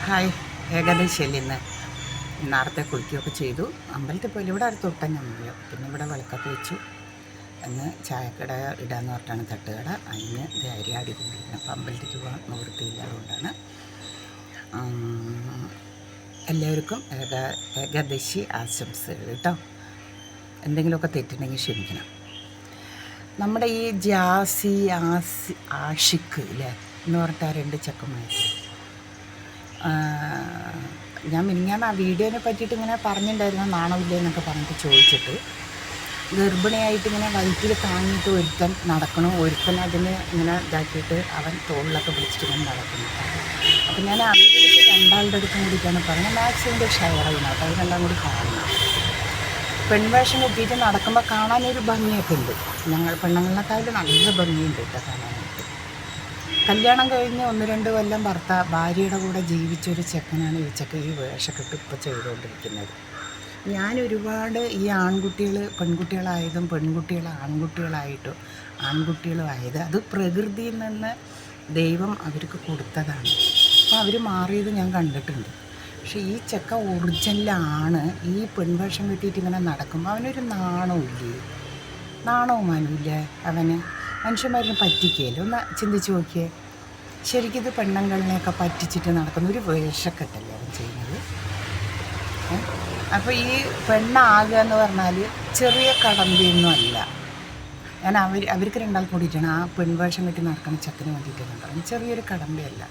Hi, ഏകാദശിയല്ലേ ഇന്ന്. നേരത്തെ കുളിക്കുകയൊക്കെ ചെയ്തു. അമ്പലത്തിൽ പോയി. ഇവിടെ അടുത്ത് തൊട്ടന്നെ അമ്പലം. പിന്നെ ഇവിടെ വിളക്കൊക്കെ വെച്ചു. എന്ന് ചായക്കട ഇടാന്ന് പറഞ്ഞിട്ടാണ് തട്ടുകട. അതിന് ഇത് അരിയാടി കൊണ്ടിരിക്കുന്നത്. അപ്പം അമ്പലത്തിലേക്ക് പോകാൻ നിവൃത്തിയില്ല. അതുകൊണ്ടാണ്. എല്ലാവർക്കും ഏകാദശി ആശംസകൾ കേട്ടോ. എന്തെങ്കിലുമൊക്കെ തെറ്റുണ്ടെങ്കിൽ ക്ഷമിക്കണം. നമ്മുടെ ഈ ജാസി ആഷിഖ് ഇല്ലേ എന്ന് പറഞ്ഞിട്ട് ആ 2 ചെക്കന്മാർ, ഞാൻ മിനിഞ്ഞാന്ന് ആ വീഡിയോനെ പറ്റിയിട്ട് ഇങ്ങനെ പറഞ്ഞിട്ടുണ്ടായിരുന്നു, നാണമില്ലേ എന്നൊക്കെ പറഞ്ഞിട്ട് ചോദിച്ചിട്ട്, ഗർഭിണിയായിട്ട് ഇങ്ങനെ വയറ്റിൽ താങ്ങിയിട്ട് ഒരുത്തൻ നടക്കണം, ഒരുത്തൻ അതിന് ഇങ്ങനെ ഇതാക്കിയിട്ട് അവൻ തോളിലൊക്കെ പിടിച്ചിട്ട് ഇങ്ങനെ നടക്കുന്നു. അപ്പം ഞാൻ അതിലേക്ക് 2 ആളുടെ അടുത്തും കൂടിയിട്ടാണ് പറഞ്ഞത്, മാക്സിമം ഷെയർ ചെയ്യണം കേട്ടോ. അത് 2 കൂടി കാണണം. പെൺവേഷം കെട്ടിയിട്ട് നടക്കുമ്പോൾ കാണാനൊരു ഭംഗിയൊക്കെ ഉണ്ട്. ഞങ്ങൾ പെണ്ണുങ്ങളെക്കാളും നല്ല ഭംഗിയുണ്ട് കേട്ടോ കാണാനായിട്ട്. കല്യാണം കഴിഞ്ഞ് 1-2 കൊല്ലം ഭാര്യയുടെ കൂടെ ജീവിച്ചൊരു ചെക്കനാണ് ഈ ചെക്കൻ ഈ വേഷക്കെട്ട് ഇപ്പോൾ ചെയ്തുകൊണ്ടിരിക്കുന്നത്. ഞാൻ ഒരുപാട് ഈ ആൺകുട്ടികൾ പെൺകുട്ടികളായതും പെൺകുട്ടികൾ ആൺകുട്ടികളും ആയത് അത് പ്രകൃതിയിൽ നിന്ന് ദൈവം അവർക്ക് കൊടുത്തതാണ്. അപ്പോൾ അവർ മാറിയത് ഞാൻ കണ്ടിട്ടുണ്ട്. പക്ഷേ ഈ ചെക്ക ഒറിജിനലാണ്. ഈ പെൺവേഷം കെട്ടിയിട്ട് ഇങ്ങനെ നടക്കുമ്പോൾ അവനൊരു നാണവും മാനുമില്ലേ അവന്. മനുഷ്യന്മാരിനെ പറ്റിക്കുകയല്ലോ. ഒന്ന് ചിന്തിച്ച് നോക്കിയേ. ശരിക്കും ഇത് പെണ്ണുങ്ങളിനെയൊക്കെ പറ്റിച്ചിട്ട് നടക്കുന്ന ഒരു വേഷക്കെട്ടല്ലേ അവൻ ചെയ്യുന്നത്. അപ്പോൾ ഈ പെണ്ണാകുക എന്ന് പറഞ്ഞാൽ ചെറിയ കടമ്പയൊന്നും അല്ല. ഞാൻ അവർക്ക് 2 ആൾ കൂടിയിട്ടാണ് ആ പെൺവേഷം കെട്ടി നടക്കുന്ന ചെക്കന് വേണ്ടിയിട്ടാണ് പറയുന്നത്. ചെറിയൊരു കടമ്പയല്ല.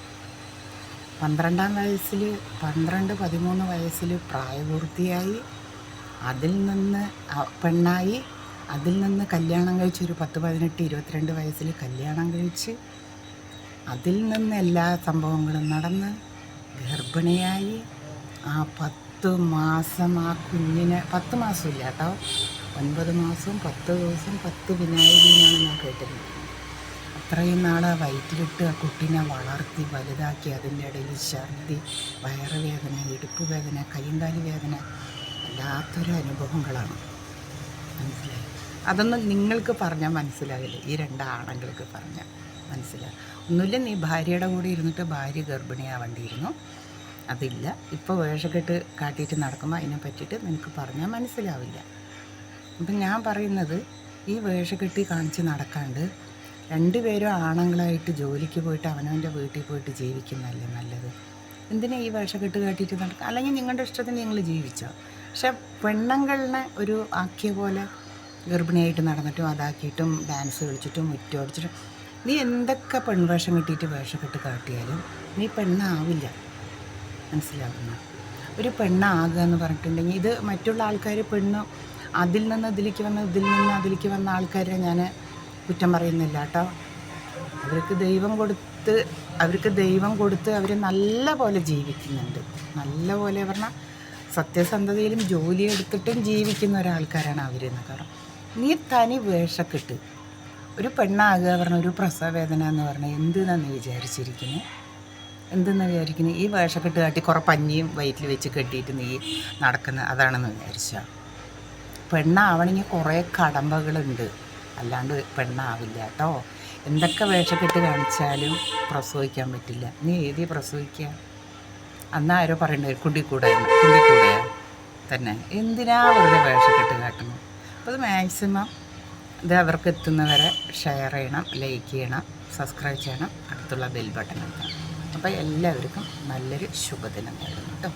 12-13 വയസ്സിൽ പ്രായപൂർത്തിയായി, അതിൽ നിന്ന് പെണ്ണായി, അതിൽ നിന്ന് കല്യാണം കഴിച്ച് ഒരു 18-22 വയസ്സിൽ കല്യാണം കഴിച്ച്, അതിൽ നിന്ന് എല്ലാ സംഭവങ്ങളും നടന്ന് ഗർഭിണിയായി, ആ 10 മാസം ആ കുഞ്ഞിനെ 10 മാസമില്ല കേട്ടോ, 9 മാസവും 10 ദിവസം 10 വിനായികി എന്നാണ് ഞാൻ കേട്ടിരുന്നത്. അത്രയും നാൾ ആ വയറ്റിലിട്ട് ആ കുട്ടീനെ വളർത്തി വലുതാക്കി, അതിൻ്റെ ഇടയിൽ ഛർദി, വയറുവേദന, ഇടുപ്പ് വേദന, കയ്യും വേദന, വല്ലാത്തൊരു അനുഭവങ്ങളാണ്. മനസ്സിലായി? അതൊന്നും നിങ്ങൾക്ക് പറഞ്ഞാൽ മനസ്സിലാവില്ല. ഈ 2 ആണുങ്ങൾക്ക് പറഞ്ഞാൽ മനസ്സിലാവും. ഒന്നുമില്ല, നീ ഭാര്യയുടെ കൂടെ ഇരുന്നിട്ട് ഭാര്യ ഗർഭിണിയാവേണ്ടിയിരുന്നു. അതില്ല. ഇപ്പോൾ വേഷക്കെട്ട് കാട്ടിയിട്ട് നടക്കുമ്പോൾ അതിനെ പറ്റിയിട്ട് നിനക്ക് പറഞ്ഞാൽ മനസ്സിലാവില്ല. അപ്പം ഞാൻ പറയുന്നത്, ഈ വേഷക്കെട്ടി കാണിച്ച് നടക്കാണ്ട് 2 പേരും ആണുങ്ങളായിട്ട് ജോലിക്ക് പോയിട്ട് അവനവൻ്റെ വീട്ടിൽ പോയിട്ട് ജീവിക്കുന്നതല്ലേ നല്ലത്. എന്തിനാ ഈ വേഷക്കെട്ട് കാട്ടിയിട്ട് നടക്കുക? അല്ലെങ്കിൽ നിങ്ങളുടെ ഇഷ്ടത്തിന് നിങ്ങൾ ജീവിച്ചോ. പക്ഷെ പെണ്ണുങ്ങളിനെ ഒരു ആക്കിയ പോലെ ഗർഭിണിയായിട്ട് നടന്നിട്ടും അതാക്കിയിട്ടും ഡാൻസ് കളിച്ചിട്ടും മുറ്റോടിച്ചിട്ടും നീ എന്തൊക്കെ പെൺവേഷം കെട്ടിയിട്ട് വേഷക്കെട്ട് കാട്ടിയാലും നീ പെണ്ണാവില്ല. മനസ്സിലാകുന്ന ഒരു പെണ്ണാകുക എന്ന് പറഞ്ഞിട്ടുണ്ടെങ്കിൽ, ഇത് മറ്റുള്ള ആൾക്കാർ പെണ്ണ് അതിൽ നിന്ന് ഇതിലേക്ക് വന്ന് ഇതിൽ നിന്ന് അതിലേക്ക് വന്ന ആൾക്കാരെ ഞാൻ കുറ്റം പറയുന്നില്ല കേട്ടോ. അവർക്ക് ദൈവം കൊടുത്ത് അവർ നല്ല പോലെ ജീവിക്കുന്നുണ്ട്. നല്ല പോലെ പറഞ്ഞാൽ സത്യസന്ധതയിലും ജോലി എടുത്തിട്ടും ജീവിക്കുന്ന ഒരാൾക്കാരാണ് അവരെന്ന്. കാരണം നീ തനി വേഷക്കെട്ട് ഒരു പെണ്ണാകുക പറഞ്ഞ ഒരു പ്രസവവേദന എന്ന് പറഞ്ഞാൽ എന്തെന്നാണ് വിചാരിക്കുന്നത്? ഈ വേഷക്കെട്ട് കാട്ടി കുറേ പഞ്ഞിയും വയറ്റിൽ വെച്ച് കെട്ടിയിട്ട് നീ നടക്കുന്ന അതാണെന്ന് വിചാരിച്ചാൽ. പെണ്ണാവണമെങ്കിൽ കുറേ കടമ്പകളുണ്ട്, അല്ലാണ്ട് പെണ്ണാവില്ല കേട്ടോ. എന്തൊക്കെ വേഷക്കെട്ട് കാണിച്ചാലും പ്രസവിക്കാൻ പറ്റില്ല. നീ ഏതി പ്രസവിക്കുക? അന്ന് ആരോ പറയണ്ടേ കുണ്ടിക്കൂടെ തന്നെ. എന്തിനാ വെറുതെ വേഷക്കെട്ട് കാട്ടുന്നു? അപ്പോൾ അത് മാക്സിമം ഇത് അവർക്ക് എത്തുന്നവരെ ഷെയർ ചെയ്യണം, ലൈക്ക് ചെയ്യണം, സബ്സ്ക്രൈബ് ചെയ്യണം, അടുത്തുള്ള ബെൽ ബട്ടൺ അമർത്തണം. അപ്പോൾ എല്ലാവർക്കും നല്ലൊരു ശുഭദിനം നേരുന്നു കേട്ടോ.